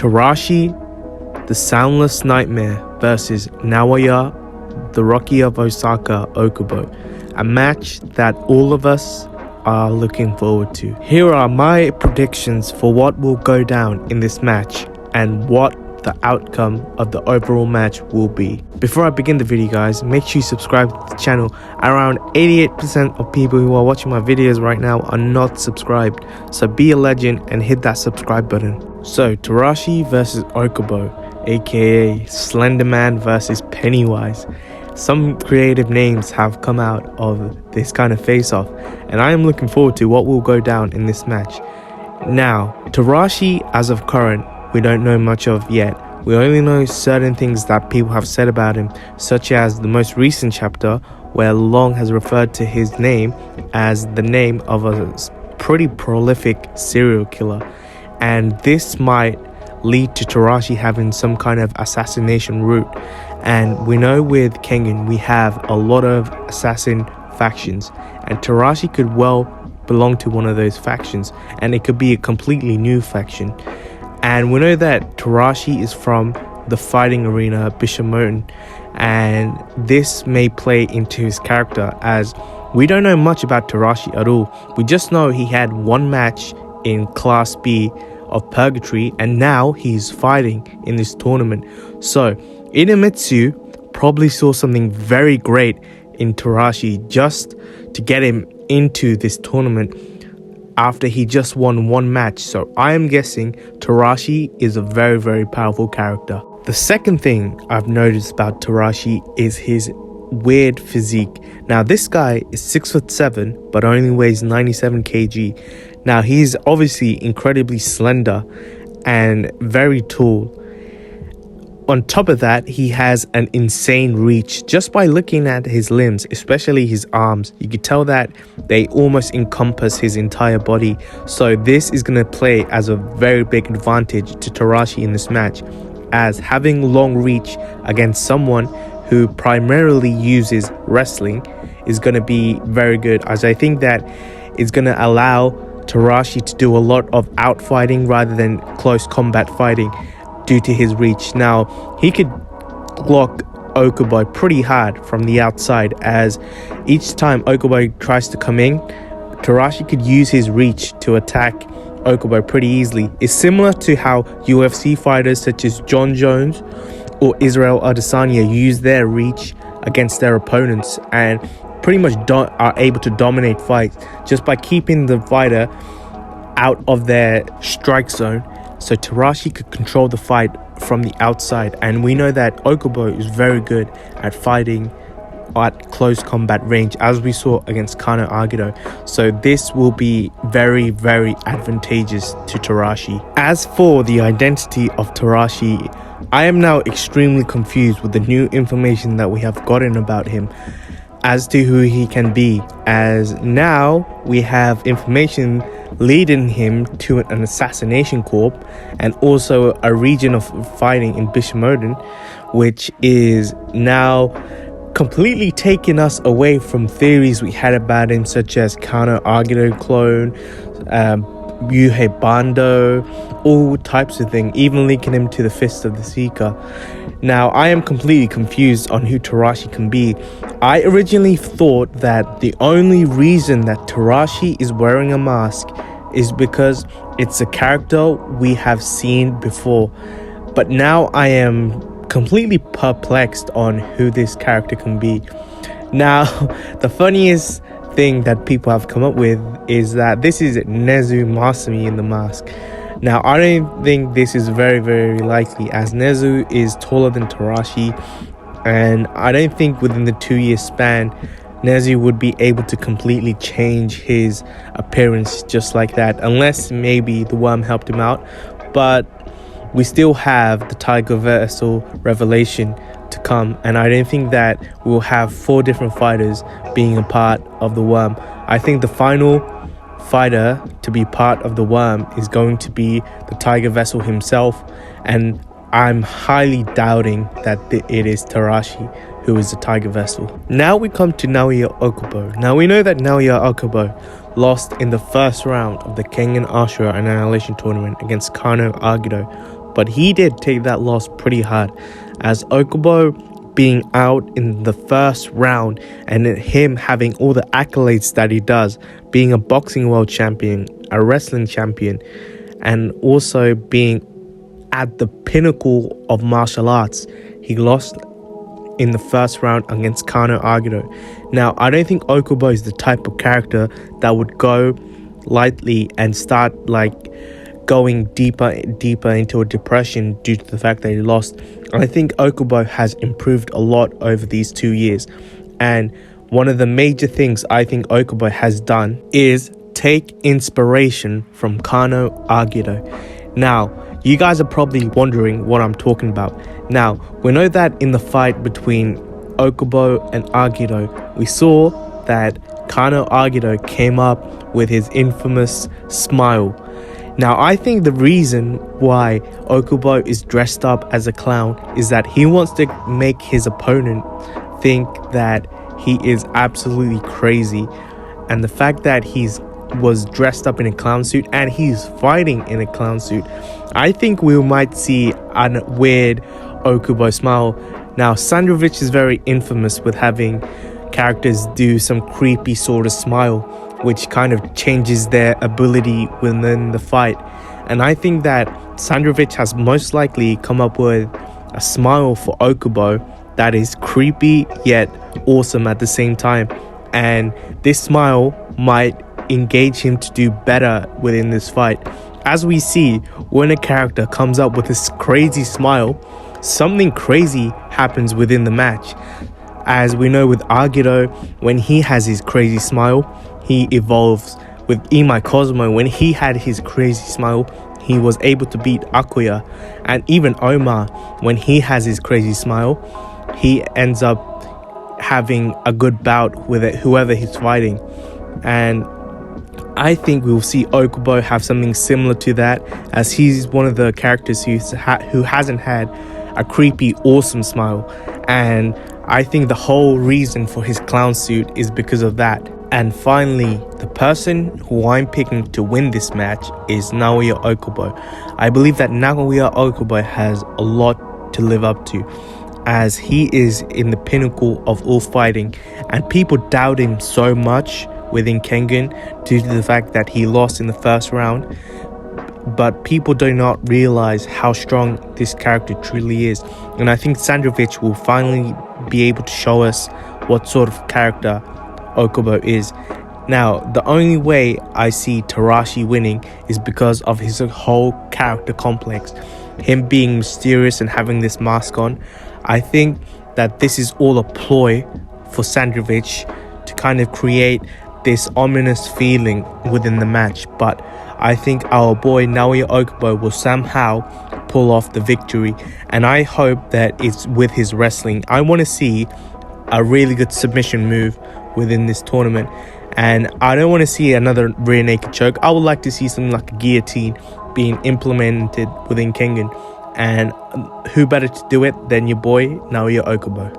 Terashi, the Soundless Nightmare versus Naoya, the Rocky of Osaka, Okubo. A match that all of us are looking forward to. Here are my predictions for what will go down in this match and what the outcome of the overall match will be. Before I begin the video, guys, make sure you subscribe to the channel. Around 88% of people who are watching my videos right now are not subscribed, so be a legend and hit that subscribe button. So Terashi versus Okubo, aka Slenderman versus Pennywise. Some creative names have come out of this kind of face-off, and I am looking forward to what will go down in this match. Now, Terashi, as of current, we don't know much of yet. We only know certain things that people have said about him, such as the most recent chapter where Long has referred to his name as the name of a pretty prolific serial killer, and this might lead to Terashi having some kind of assassination route. And we know with Kengan we have a lot of assassin factions, and Terashi could well belong to one of those factions, and it could be a completely new faction. And we know that Terashi is from the fighting arena Bishamoten, and this may play into his character, as we don't know much about Terashi at all. We just know he had one match in Class B of Purgatory, and now he's fighting in this tournament. So Idemitsu probably saw something very great in Terashi just to get him into this tournament after he just won one match. So I am guessing Terashi is a very, very powerful character. The second thing I've noticed about Terashi is his weird physique. Now this guy is 6'7" but only weighs 97 kg. Now he's obviously incredibly slender and very tall. On top of that, he has an insane reach. Just by looking at his limbs, especially his arms, you could tell that they almost encompass his entire body. So this is going to play as a very big advantage to Terashi in this match, as having long reach against someone who primarily uses wrestling is going to be very good, as I think that it's going to allow Terashi to do a lot of outfighting rather than close combat fighting due to his reach. Now, he could block Okubo pretty hard from the outside, as each time Okubo tries to come in, Terashi could use his reach to attack Okubo pretty easily. It's similar to how UFC fighters such as John Jones or Israel Adesanya use their reach against their opponents and pretty much are able to dominate fights just by keeping the fighter out of their strike zone. So Terashi could control the fight from the outside, and we know that Okubo is very good at fighting at close combat range, as we saw against Kano Agito. So this will be very, very advantageous to Terashi. As for the identity of Terashi, I am now extremely confused with the new information that we have gotten about him as to who he can be, as now we have information leading him to an assassination corp and also a region of fighting in Bishamoten, which is now completely taking us away from theories we had about him, such as Kano Agito clone, Yuhei Bando, all types of things, even linking him to the Fist of the Seeker. Now, I am completely confused on who Terashi can be. I originally thought that the only reason that Terashi is wearing a mask is because it's a character we have seen before. But now I am completely perplexed on who this character can be. Now, the funniest thing that people have come up with is that this is Nezu Masumi in the mask. Now, I don't think this is very, very likely, as Nezu is taller than Terashi, and I don't think within the 2-year span Nezu would be able to completely change his appearance just like that, unless maybe the worm helped him out. But we still have the Tiger Vessel revelation to come, and I don't think that we'll have 4 different fighters being a part of the worm. I think the final fighter to be part of the worm is going to be the Tiger Vessel himself, and I'm highly doubting that it is Terashi who is the Tiger Vessel. Now we come to Naoya Okubo. Now we know that Naoya Okubo lost in the first round of the Kengan Ashura Annihilation Tournament against Kano Agito, but he did take that loss pretty hard, as Okubo being out in the first round and him having all the accolades that he does, being a boxing world champion, a wrestling champion, and also being at the pinnacle of martial arts, he lost in the first round against Kano Agito. Now, I don't think Okubo is the type of character that would go lightly and start going deeper into a depression due to the fact that he lost. I think Okubo has improved a lot over these 2 years, and one of the major things I think Okubo has done is take inspiration from Kano Agito. Now, you guys are probably wondering what I'm talking about. Now, we know that in the fight between Okubo and Agito, we saw that Kano Agito came up with his infamous smile. Now, I think the reason why Okubo is dressed up as a clown is that he wants to make his opponent think that he is absolutely crazy. And the fact that was dressed up in a clown suit and he's fighting in a clown suit, I think we might see a weird Okubo smile. Now, Sandrovich is very infamous with having characters do some creepy sort of smile, which kind of changes their ability within the fight. And I think that Sandrovich has most likely come up with a smile for Okubo that is creepy yet awesome at the same time. And this smile might engage him to do better within this fight. As we see, when a character comes up with this crazy smile, something crazy happens within the match. As we know with Agito, when he has his crazy smile, he evolves. With Imai Cosmo, when he had his crazy smile, he was able to beat Akuya. And even Omar, when he has his crazy smile, he ends up having a good bout with whoever he's fighting. And I think we'll see Okubo have something similar to that, as he's one of the characters who hasn't had a creepy, awesome smile. And I think the whole reason for his clown suit is because of that. And finally, the person who I'm picking to win this match is Naoya Okubo. I believe that Naoya Okubo has a lot to live up to, as he is in the pinnacle of all fighting, and people doubt him so much within Kengan due to the fact that he lost in the first round. But people do not realize how strong this character truly is. And I think Sandrovich will finally be able to show us what sort of character Okubo is. Now, the only way I see Terashi winning is because of his whole character complex. Him being mysterious and having this mask on. I think that this is all a ploy for Sandrovich to kind of create this ominous feeling within the match. But I think our boy Naoya Okubo will somehow pull off the victory, and I hope that it's with his wrestling. I want to see a really good submission move within this tournament, and I don't want to see another rear naked choke. I would like to see something like a guillotine being implemented within Kengan, and who better to do it than your boy Naoya Okubo.